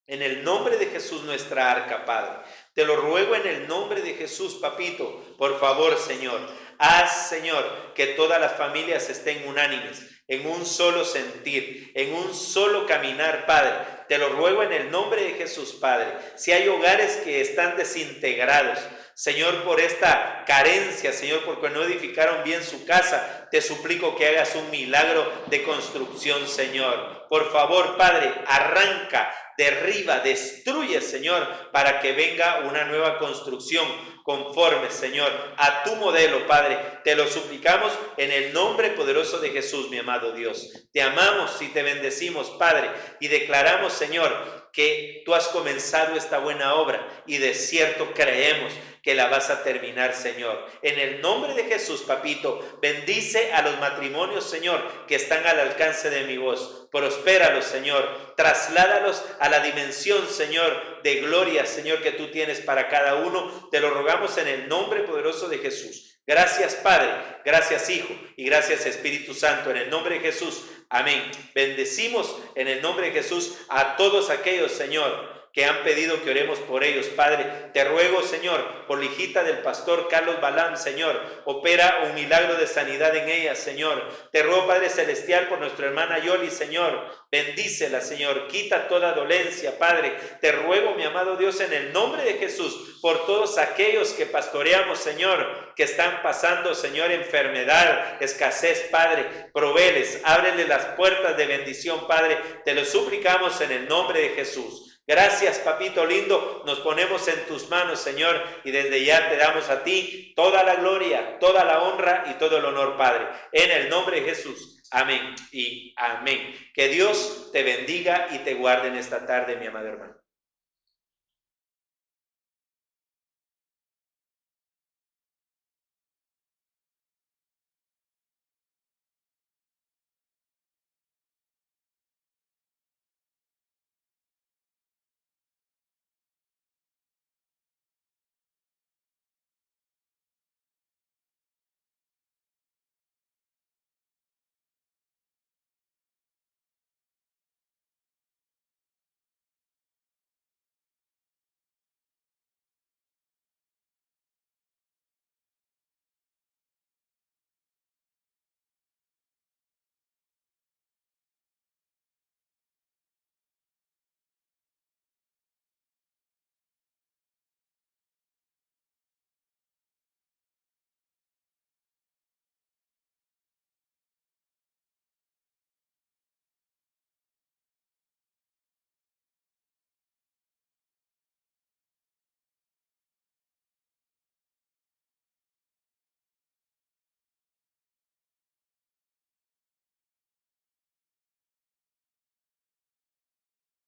En el nombre de Jesús, nuestra arca, Padre. Te lo ruego en el nombre de Jesús, Papito. Por favor, Señor, haz, Señor, que todas las familias estén unánimes, en un solo sentir, en un solo caminar, Padre. Te lo ruego en el nombre de Jesús, Padre. Si hay hogares que están desintegrados, Señor, por esta carencia, Señor, porque no edificaron bien su casa, te suplico que hagas un milagro de construcción, Señor. Por favor, Padre, arranca, derriba, destruye, Señor, para que venga una nueva construcción conforme, Señor, a tu modelo, Padre. Te lo suplicamos en el nombre poderoso de Jesús, mi amado Dios. Te amamos y te bendecimos, Padre, y declaramos, Señor, que tú has comenzado esta buena obra y de cierto creemos que la vas a terminar, Señor. En el nombre de Jesús, Papito, bendice a los matrimonios, Señor, que están al alcance de mi voz. Prospéralos, Señor. Trasládalos a la dimensión, Señor, de gloria, Señor, que tú tienes para cada uno. Te lo rogamos en el nombre poderoso de Jesús. Gracias, Padre. Gracias, Hijo. Y gracias, Espíritu Santo. En el nombre de Jesús. Amén. Bendecimos en el nombre de Jesús a todos aquellos, Señor, que han pedido que oremos por ellos, Padre. Te ruego, Señor, por la hijita del pastor Carlos Balán, Señor, opera un milagro de sanidad en ella, Señor. Te ruego, Padre Celestial, por nuestra hermana Yoli, Señor, bendícela, Señor, quita toda dolencia, Padre. Te ruego, mi amado Dios, en el nombre de Jesús, por todos aquellos que pastoreamos, Señor, que están pasando, Señor, enfermedad, escasez, Padre, provéles, ábrele las puertas de bendición, Padre. Te lo suplicamos en el nombre de Jesús. Gracias, papito lindo, nos ponemos en tus manos, Señor, y desde ya te damos a ti toda la gloria, toda la honra y todo el honor, Padre, en el nombre de Jesús. Amén y amén. Que Dios te bendiga y te guarde en esta tarde, mi amado hermano.